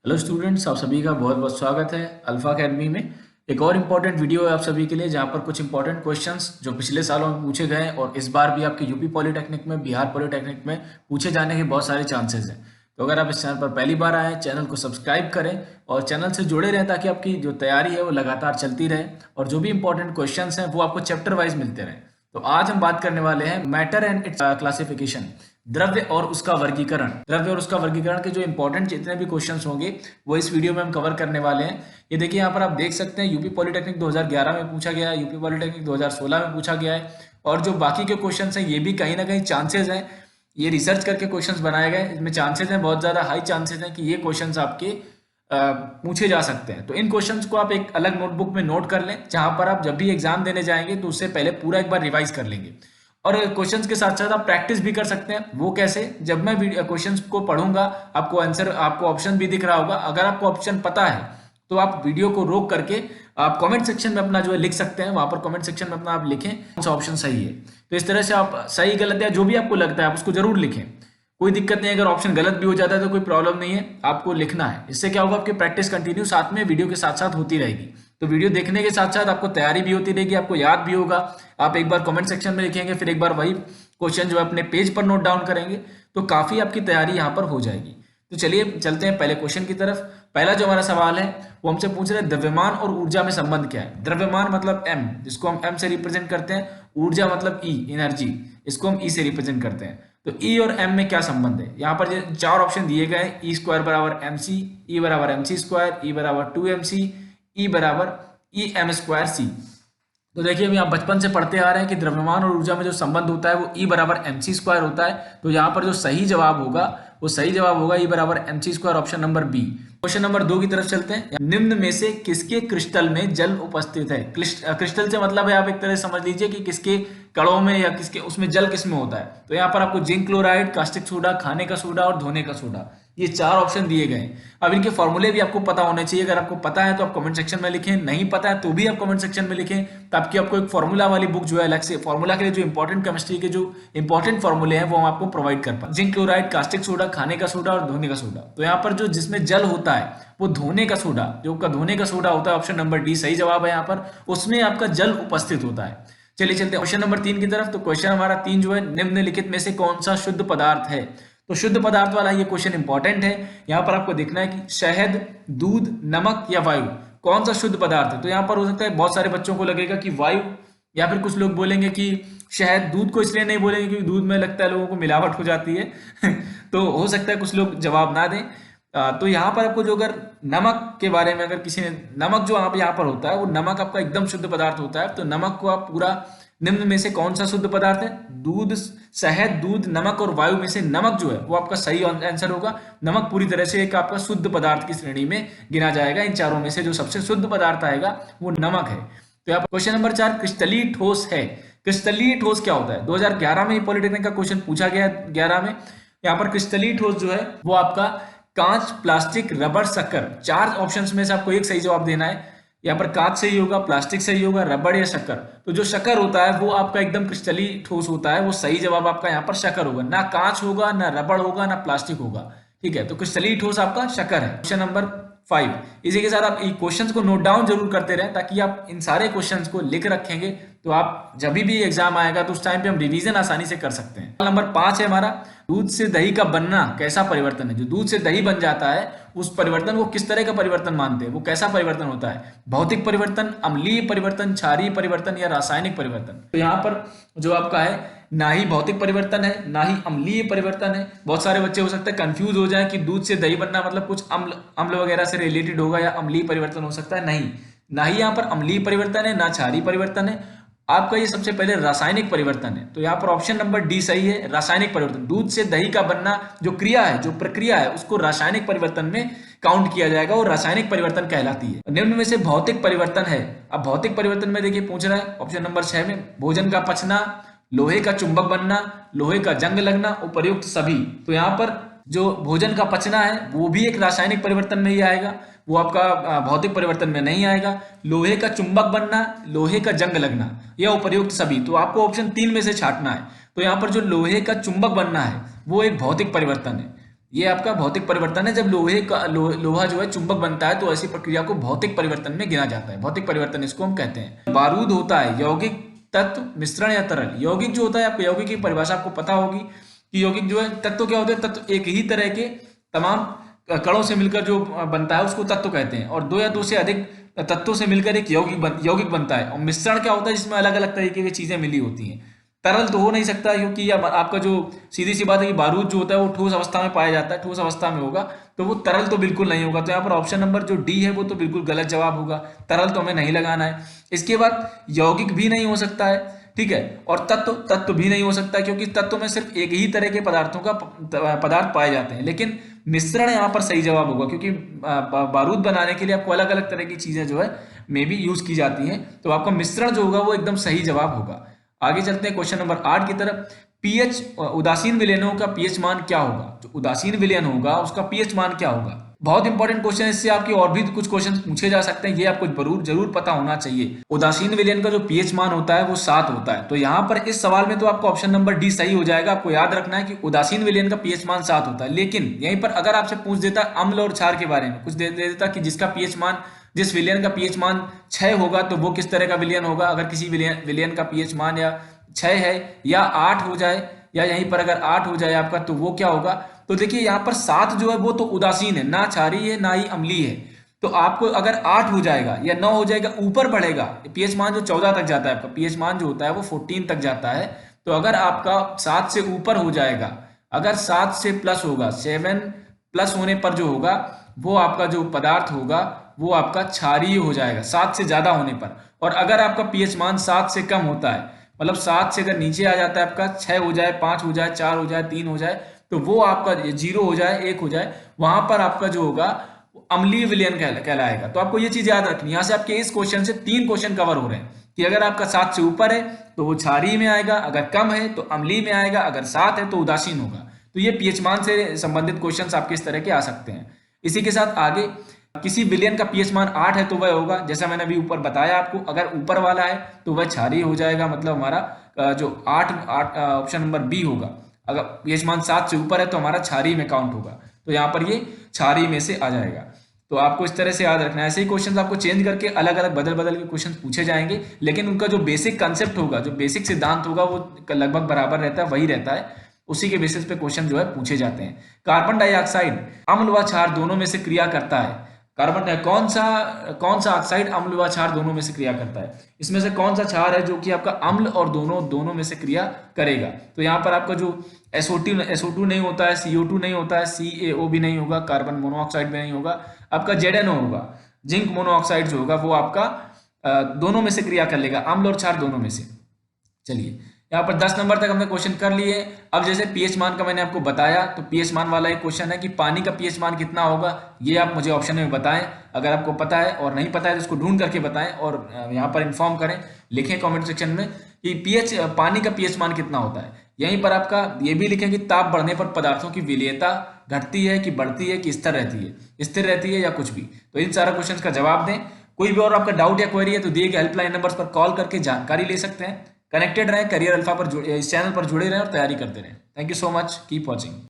Hello students, आप सभी का बहुत बहुत स्वागत है अल्फा अकेडमी में। एक और इम्पॉर्टेंट वीडियो है आप सभी के लिए, जहां पर कुछ इंपॉर्टेंट क्वेश्चंस जो पिछले सालों में पूछे गए हैं और इस बार भी आपके यूपी पॉलिटेक्निक में, बिहार पॉलिटेक्निक में पूछे जाने के बहुत सारे चांसेस हैं। तो अगर आप इस चैनल पर पहली बार आए, चैनल को सब्सक्राइब करें और चैनल से जुड़े रहें ताकि आपकी जो तैयारी है वो लगातार चलती रहे और जो भी इंपॉर्टेंट क्वेश्चन हैं वो आपको चैप्टर वाइज मिलते रहें। तो आज हम बात करने वाले हैं मैटर एंड इट्स क्लासिफिकेशन, द्रव्य और उसका वर्गीकरण। द्रव्य और उसका वर्गीकरण के जो इंपॉर्टेंट जितने भी क्वेश्चंस होंगे वो इस वीडियो में हम कवर करने वाले हैं। ये देखिए, यहाँ पर आप देख सकते हैं यूपी पॉलिटेक्निक 2011 में पूछा गया है, यूपी पॉलिटेक्निक 2016 में पूछा गया है और जो बाकी के क्वेश्चंस हैं ये भी कहीं ना कहीं चांसेस हैं, ये रिसर्च करके क्वेश्चंस बनाए गए, इसमें चांसेस हैं, बहुत ज़्यादा हाई चांसेस हैं कि ये क्वेश्चंस आपके पूछे जा सकते हैं। तो इन क्वेश्चंस को आप एक अलग नोटबुक में नोट कर लें, जहां पर आप जब भी एग्जाम देने जाएंगे तो उससे पहले पूरा एक बार रिवाइज कर लेंगे और क्वेश्चंस के साथ साथ आप प्रैक्टिस भी कर सकते हैं। वो कैसे? जब मैं क्वेश्चंस को पढ़ूंगा, आपको आंसर, आपको ऑप्शन भी दिख रहा होगा। अगर आपको ऑप्शन पता है तो आप वीडियो को रोक करके आप कमेंट सेक्शन में अपना जो है लिख सकते हैं, वहां पर कमेंट सेक्शन में अपना आप लिखें कौन सा ऑप्शन सही है। तो इस तरह से आप सही गलत या जो भी आपको लगता है आप उसको जरूर लिखें, कोई दिक्कत नहीं। अगर ऑप्शन गलत भी हो जाता है तो कोई प्रॉब्लम नहीं है, आपको लिखना है। इससे क्या होगा, आपकी प्रैक्टिस कंटिन्यू साथ में वीडियो के साथ साथ होती रहेगी। तो वीडियो देखने के साथ साथ आपको तैयारी भी होती रहेगी, आपको याद भी होगा। आप एक बार कमेंट सेक्शन में लिखेंगे, फिर एक बार वही क्वेश्चन जो है अपने पेज पर नोट डाउन करेंगे, तो काफी आपकी तैयारी यहाँ पर हो जाएगी। तो चलिए चलते हैं पहले क्वेश्चन की तरफ। पहला जो हमारा सवाल है वो हमसे पूछ रहे हैं द्रव्यमान और ऊर्जा में संबंध क्या है। द्रव्यमान मतलब m, जिसको हम m से रिप्रेजेंट करते हैं। ऊर्जा मतलब E, एनर्जी, इसको हम E से रिप्रेजेंट करते हैं। तो E और m में क्या संबंध है? यहाँ पर चार ऑप्शन दिए गए हैं। E स्क्वायर बराबर mc, E बराबर mc स्क्वायर, E बराबर 2mc, E बराबर em स्क्वायर c। तो देखिए, हम यहाँ बचपन से पढ़ते आ रहे हैं कि द्रव्यमान और ऊर्जा में जो संबंध होता है वो E बराबर mc स्क्वायर होता है। तो यहाँ पर जो सही जवाब होगा वो सही जवाब होगा E बराबर mc square, option number B. Question number 2 की तरफ चलते हैं। निम्न में से किसके क्रिस्टल में जल उपस्थित है? क्रिस्टल से मतलब है, आप एक तरह से समझ लीजिए कि किसके कणों में या किसके उसमें जल किसमें होता है। तो यहाँ पर आपको जिंक क्लोराइड, कास्टिक सोडा, खाने का सोडा और धोने का सोडा, ये चार ऑप्शन दिए गए हैं। अब इनके फॉर्मूले भी आपको पता होने चाहिए। अगर आपको पता है तो आप कमेंट सेक्शन में लिखें, नहीं पता है तो भी आप कमेंट सेक्शन में लिखें, ताकि आपको एक फॉर्मूला वाली बुक जो है अलग से फॉर्मूला के लिए जो इंपॉर्टेंट केमिस्ट्री के जो इंपॉर्टेंट फॉर्मूले हैं वो हम आपको प्रोवाइड कर पाए। जिंक क्लोराइड, कास्टिक सोडा, खाने का सोडा और धोने का सोडा। तो यहाँ पर जो जिसमें जल होता है वो धोने का सोडा, जो आपका धोने का सोडा होता है, ऑप्शन नंबर डी सही जवाब है। यहाँ पर उसमें आपका जल उपस्थित होता है। चलिए चलते हैं क्वेश्चन नंबर 3 की तरफ। तो क्वेश्चन हमारा 3 जो है, निम्नलिखित में से कौन सा शुद्ध पदार्थ है? तो शुद्ध पदार्थ वाला ये क्वेश्चन इंपॉर्टेंट है। यहाँ पर आपको देखना है कि शहद, दूध, नमक या वायु, कौन सा शुद्ध पदार्थ है? तो यहाँ पर हो सकता है बहुत सारे बच्चों को लगेगा कि वायु, या फिर कुछ लोग बोलेंगे कि शहद। दूध को इसलिए नहीं बोलेंगे क्योंकि दूध में लगता है लोगों को मिलावट हो जाती है तो हो सकता है कुछ लोग जवाब ना दें। तो यहाँ पर आपको जो, अगर नमक के बारे में अगर किसी ने, नमक जो आप यहाँ पर होता है वो नमक आपका एकदम शुद्ध पदार्थ होता है। तो नमक को आप पूरा, निम्न में से कौन सा शुद्ध पदार्थ है? दूध, शहद, दूध, नमक और वायु में से नमक जो है वो आपका सही आंसर होगा। नमक पूरी तरह से एक आपका शुद्ध पदार्थ की श्रेणी में गिना जाएगा। इन चारों में से जो सबसे शुद्ध पदार्थ आएगा वो नमक है। तो यहाँ पर क्वेश्चन नंबर 4, क्रिस्टलीय ठोस है। क्रिस्टलीय ठोस क्या होता है? 2011 में पॉलिटेक्निक का क्वेश्चन पूछा गया है 11 में। यहाँ पर क्रिस्टलीय ठोस जो है वो आपका कांच, प्लास्टिक, रबर, शक्कर, चार ऑप्शंस में से आपको एक सही जवाब देना है। यहाँ पर कांच सही होगा, प्लास्टिक सही होगा, रबड़ या शक्कर। तो जो शक्कर होता है वो आपका एकदम क्रिस्टलीय ठोस होता है, वो सही जवाब आपका यहाँ पर शक्कर होगा। ना कांच होगा, ना रबड़ होगा, ना प्लास्टिक होगा। ठीक है, तो क्रिस्टलीय ठोस आपका शक्कर है। क्वेश्चन नंबर 5, इसी के साथ आप क्वेश्चंस को नोट डाउन जरूर करते रहें, ताकि आप इन सारे क्वेश्चंस को लिख रखेंगे तो आप जब भी एग्जाम आएगा तो उस टाइम पे हम रिवीजन आसानी से कर सकते हैं। नंबर 5 है हमारा, दूध से दही का बनना कैसा परिवर्तन है? जो दूध से दही बन जाता है उस परिवर्तन को किस तरह का परिवर्तन मानते हैं? वो कैसा परिवर्तन होता है? भौतिक परिवर्तन, अम्लीय परिवर्तन, क्षारीय परिवर्तन या रासायनिक परिवर्तन? तो यहाँ पर जो आपका है, ना ही भौतिक परिवर्तन है, ना ही अम्लीय परिवर्तन है। बहुत सारे बच्चे हो सकते हैं कंफ्यूज हो जाए कि दूध से दही बनना मतलब कुछ अम्ल वगैरह से रिलेटेड होगा या अम्लीय परिवर्तन हो सकता है। नहीं, ना ही यहाँ पर अम्लीय परिवर्तन है, ना क्षारीय परिवर्तन है। आपका ये सबसे पहले रासायनिक परिवर्तन है। तो यहाँ पर ऑप्शन नंबर डी सही है, रासायनिक परिवर्तन। दूध से दही का बनना जो क्रिया है, जो प्रक्रिया है, उसको रासायनिक परिवर्तन में काउंट किया जाएगा और रासायनिक परिवर्तन कहलाती है। निम्न में से भौतिक परिवर्तन है। अब भौतिक परिवर्तन में देखिए पूछ रहा है ऑप्शन नंबर 6 में, भोजन का पचना, लोहे का चुंबक बनना, लोहे का जंग लगना, उपर्युक्त सभी। तो यहाँ पर जो भोजन का पचना है वो भी एक रासायनिक परिवर्तन में ही आएगा, वो आपका भौतिक परिवर्तन में नहीं आएगा। लोहे का चुंबक बनना, लोहे का जंग लगना या उपर्युक्त सभी, तो आपको ऑप्शन 3 में से छांटना है। तो यहाँ पर जो लोहे का चुंबक बनना है वो एक भौतिक परिवर्तन है। ये आपका भौतिक परिवर्तन है। जब लोहे का लोहा जो है चुंबक बनता है तो ऐसी प्रक्रिया को भौतिक परिवर्तन में गिना जाता है। भौतिक परिवर्तन इसको हम कहते हैं। बारूद होता है यौगिक, तत्व, मिश्रण या तरल। यौगिक जो होता है, आपको यौगिक की परिभाषा आपको पता होगी कि यौगिक जो है, तत्व क्या होते हैं, तत्व एक ही तरह के तमाम कणों से मिलकर जो बनता है उसको तत्व कहते हैं, और दो या दो से अधिक तत्वों से मिलकर एक यौगिक बनता है। और मिश्रण क्या होता है, जिसमें अलग अलग तरीके की चीजें मिली होती हैं। तरल तो हो नहीं सकता, क्योंकि आपका जो सीधी सी बात है कि बारूद जो होता है वो ठोस अवस्था में पाया जाता है, ठोस अवस्था में होगा तो वो तरल तो बिल्कुल नहीं होगा। तो यहाँ पर ऑप्शन नंबर जो डी है वो तो बिल्कुल गलत जवाब होगा, तरल तो हमें नहीं लगाना है। इसके बाद यौगिक भी नहीं हो सकता है, ठीक है, और तत्व भी नहीं हो सकता, क्योंकि तत्व में सिर्फ एक ही तरह के पदार्थ पाए जाते हैं। लेकिन मिश्रण यहाँ पर सही जवाब होगा, क्योंकि बारूद बनाने के लिए आपको अलग अलग तरह की चीजें जो है मे भी यूज की जाती हैं, तो आपका मिश्रण जो होगा वो एकदम सही जवाब होगा। आगे चलते हैं क्वेश्चन नंबर 8 की तरफ। पीएच, उदासीन विलयनों का पीएच मान क्या होगा? जो उदासीन विलयन होगा उसका पीएच मान क्या होगा? बहुत इंपॉर्टेंट क्वेश्चन है, इससे आपके और भी कुछ क्वेश्चन पूछे जा सकते हैं, ये आपको जरूर पता होना चाहिए। उदासीन विलयन का जो पीएच मान होता है वो 7 होता है। तो यहाँ पर इस सवाल में तो आपको ऑप्शन नंबर डी सही हो जाएगा। आपको याद रखना है कि उदासीन विलयन का पीएच मान 7 होता है। लेकिन यहीं पर अगर आपसे पूछ देता अम्ल और क्षार के बारे में, कुछ दे देता कि जिस विलयन का पीएच मान 6 होगा तो वो किस तरह का विलयन होगा। अगर किसी विलयन का पीएच मान या 6 है या 8 हो जाए, या यहीं पर अगर 8 हो जाए आपका, तो वो क्या होगा? तो देखिए यहाँ पर 7 जो है वो तो उदासीन है, ना क्षारीय है ना ही अम्लीय है। तो आपको अगर 8 हो जाएगा या 9 हो जाएगा, ऊपर बढ़ेगा पीएच मान जो 14 तक जाता है, आपका पीएच मान जो होता है वो 14 तक जाता है। तो अगर आपका 7 से ऊपर हो जाएगा, अगर 7 से प्लस होगा, 7 प्लस होने पर जो होगा वो आपका जो पदार्थ होगा वो आपका क्षारीय हो जाएगा 7 से ज्यादा होने पर। और अगर आपका पीएच मान 7 से कम होता है, मतलब 7 से अगर नीचे आ जाता है आपका, 6 हो जाए, 5 हो जाए, 4 हो जाए, 3 हो जाए, तो वो आपका 0 हो जाए, 1 हो जाए, वहां पर आपका जो होगा अम्लीय विलयन कहलाएगा। तो आपको ये चीज याद रखनी है। यहाँ से आपके इस क्वेश्चन से 3 क्वेश्चन कवर हो रहे हैं कि अगर आपका 7 से ऊपर है तो वो क्षारीय में आएगा, अगर कम है तो अम्लीय में आएगा, अगर 7 है तो उदासीन होगा। तो ये पीएच मान से संबंधित क्वेश्चन आपके इस तरह के आ सकते हैं। इसी के साथ आगे, किसी विलयन का पीएच मान 8 है तो वह होगा, जैसा मैंने अभी ऊपर बताया आपको, अगर ऊपर वाला है तो वह क्षारीय हो जाएगा, मतलब हमारा जो 8 ऑप्शन नंबर बी होगा। अगर पीएच मान 7 से ऊपर है तो हमारा क्षारीय में काउंट होगा, तो यहाँ पर ये क्षारीय में से आ जाएगा। तो आपको इस तरह से याद रखना है। ऐसे ही क्वेश्चन आपको चेंज करके अलग अलग बदल के क्वेश्चन पूछे जाएंगे, लेकिन उनका जो बेसिक कंसेप्ट होगा, जो बेसिक सिद्धांत होगा वो लगभग बराबर रहता है, वही रहता है। उसी के बेसिस पे क्वेश्चन जो है पूछे जाते हैं। कार्बन डाइऑक्साइड अम्ल व क्षार दोनों में से क्रिया करता है। कौन सा ऑक्साइड अम्ल व क्षार दोनों में से क्रिया करता है? इसमें से कौन सा क्षार है जो कि आपका अम्ल और दोनों में से क्रिया करेगा? तो यहाँ पर आपका जो SO2 नहीं होता है, CO2 नहीं होता है, CaO भी नहीं होगा, कार्बन मोनोऑक्साइड भी नहीं होगा, आपका ZNO होगा, जिंक मोनोऑक्साइड जो होगा वो आपका दोनों में से क्रिया कर लेगा, अम्ल और क्षार दोनों में से। चलिए, यहाँ पर 10 नंबर तक हमने क्वेश्चन कर लिए। अब जैसे पीएच मान का मैंने आपको बताया, तो पीएच मान वाला एक क्वेश्चन है कि पानी का पीएच मान कितना होगा, ये आप मुझे ऑप्शन में बताएं। अगर आपको पता है और नहीं पता है तो इसको ढूंढ करके बताएं और यहाँ पर इन्फॉर्म करें, लिखें कमेंट सेक्शन में कि पानी का पीएच मान कितना होता है। यहीं पर आपका ये भी लिखें कि ताप बढ़ने पर पदार्थों की विलेयता घटती है कि बढ़ती है कि स्थिर रहती है या कुछ भी। तो इन सारा क्वेश्चन का जवाब दें। कोई भी और आपका डाउट या क्वेरी है तो दिए गए हेल्पलाइन नंबर्स पर कॉल करके जानकारी ले सकते हैं। कनेक्टेड रहें, करियर अल्फा पर इस चैनल पर जुड़े रहें और तैयारी करते रहें। Thank you so much, keep watching.